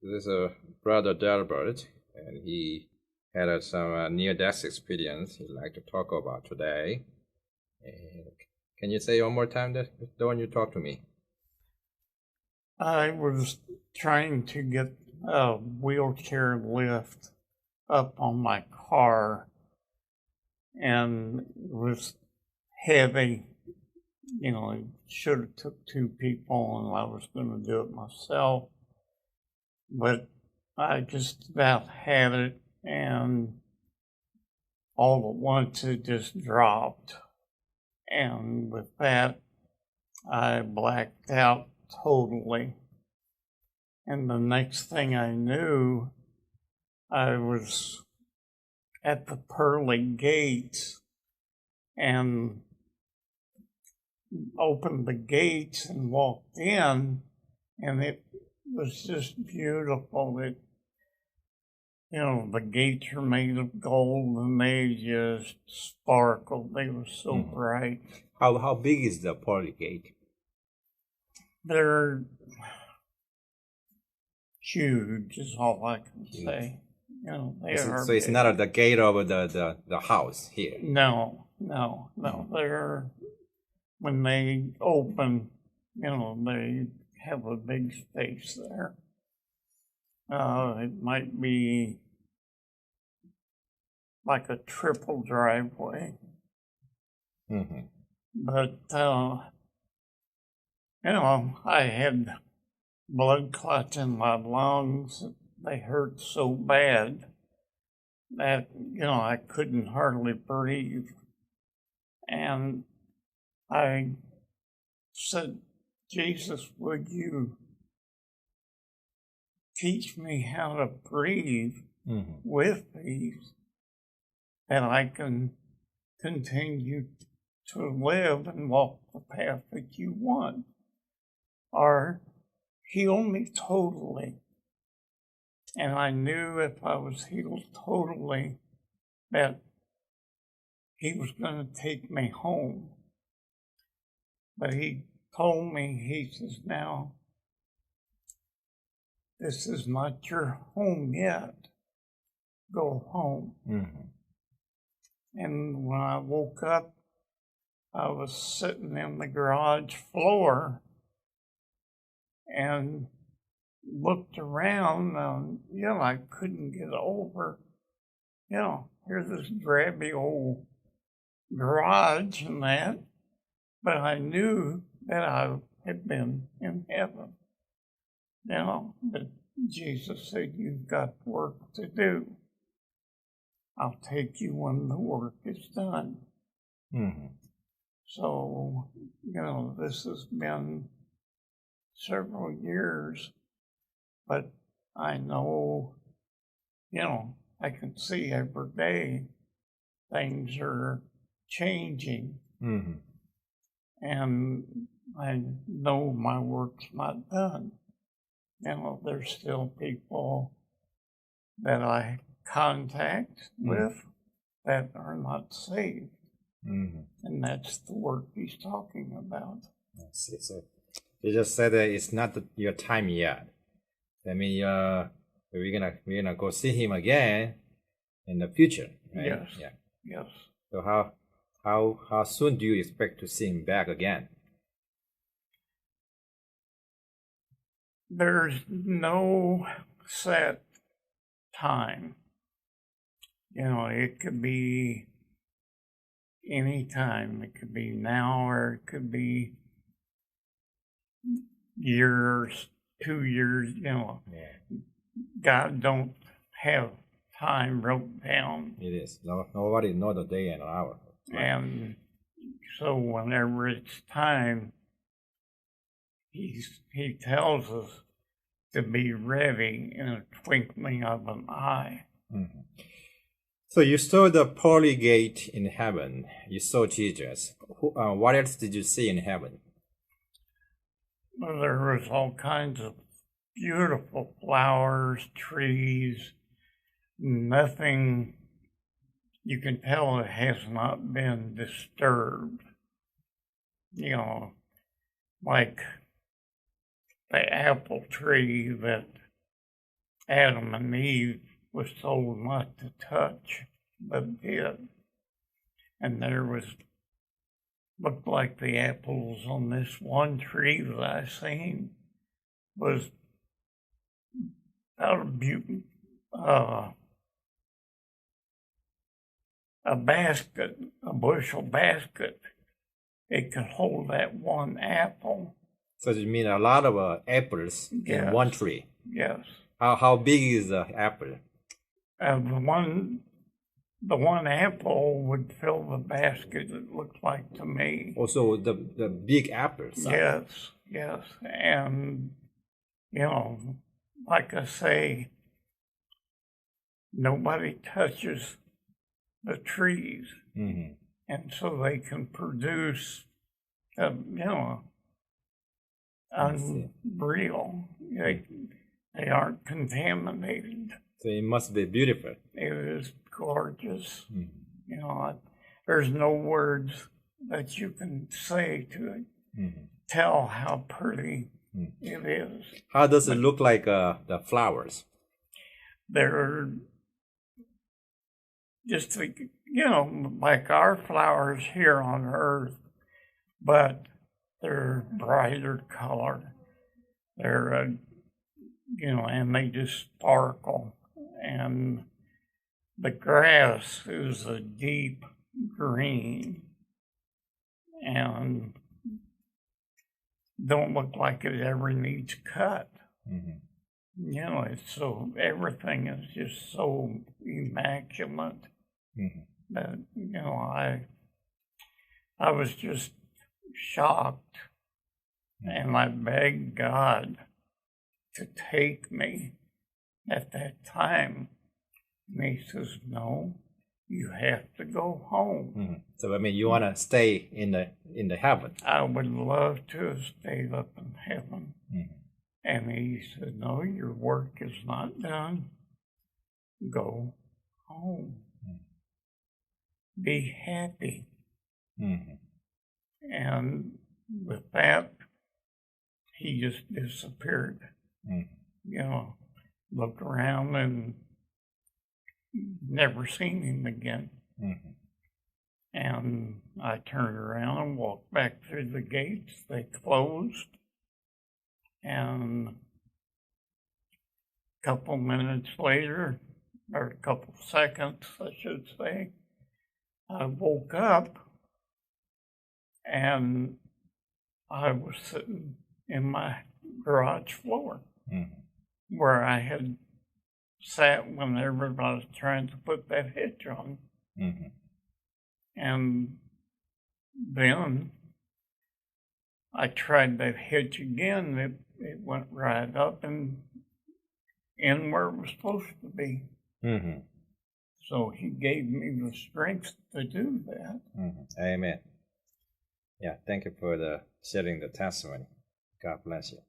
This is Brother Delbert, and he had some near-death experience he'd like to talk about today. And can you say one more time the one you talked to me? I was trying to get a wheelchair lift up on my car, and it was heavy. It should have took two people, and I was going to do it myself. But I just about had it, and all at once it just dropped. And with that, I blacked out totally. And the next thing I knew, I was at the pearly gates and opened the gates and walked in, and it was just beautiful. The gates are made of gold and they just sparkled. They were so bright. How big is the pearly gate? They're huge, is all I can say. So it's not at the gate of the house here. No. They're, when they open, they have a big space there. It might be like a triple driveway. But, I had blood clots in my lungs. They hurt so bad that, I couldn't hardly breathe. And I said, Jesus, would you teach me how to breathe with these, that I can continue to live and walk the path that you want, or heal me totally. And I knew if I was healed totally, that he was going to take me home. But he told me, he says, now, this is not your home yet. Go home. And when I woke up, I was sitting in the garage floor and looked around, and, I couldn't get over, here's this drabby old garage and that, but I knew that I had been in heaven. But Jesus said, you've got work to do. I'll take you when the work is done. So, this has been several years, but I know, I can see every day things are changing. And I know my work's not done. There's still people that I contact with that are not saved. And that's the work he's talking about. So you just said that it's not your time yet. I mean, we're gonna go see him again in the future, right? Yes. Yeah. Yes. So how soon do you expect to see him back again? There's no set time. It could be any time. It could be now, or it could be years, 2 years. God don't have time wrote down. It is. Nobody knows the day and hour. Right? And so whenever it's time, he tells us to be ready in a twinkling of an eye. So you saw the pearly gate in heaven. You saw Jesus. What else did you see in heaven? Well, there was all kinds of beautiful flowers, trees, nothing. You can tell it has not been disturbed. Like the apple tree that Adam and Eve was told not to touch, but did. And there was, looked like the apples on this one tree that I seen was about a basket, a bushel basket. It could hold that one apple. So you mean a lot of apples in Yes. one tree? Yes. How big is the apple? The one apple would fill the basket, it looked like to me. Also, the big apples. Yes, yes. And, you know, like I say, nobody touches the trees. Mm-hmm. And so they can produce, unreal. They aren't contaminated. So it must be beautiful. It is gorgeous. Mm-hmm. There's no words that you can say to Mm-hmm. tell how pretty it is. How does it look like the flowers? They're just like our flowers here on Earth, but they're brighter color. They're, and they just sparkle. And the grass is a deep green and don't look like it ever needs cut. Mm-hmm. So everything is just so immaculate. Mm-hmm. That I was just shocked, and I begged God to take me at that time. And He says, "No, you have to go home." Mm-hmm. So I mean, you want to stay in the heaven? I would love to have stayed up in heaven. Mm-hmm. And He said, "No, your work is not done. Go home. Be happy." Mm-hmm. And with that, he just disappeared. Mm-hmm. Looked around and never seen him again. Mm-hmm. And I turned around and walked back through the gates. They closed. And a couple minutes later, or a couple seconds, I should say, I woke up and I was sitting in my garage floor where I had sat when everybody was trying to put that hitch on. Mm-hmm. And then I tried that hitch again. It went right up and in where it was supposed to be. Mm-hmm. So He gave me the strength to do that. Mm-hmm. Amen. Yeah, thank you for sharing the testimony. God bless you.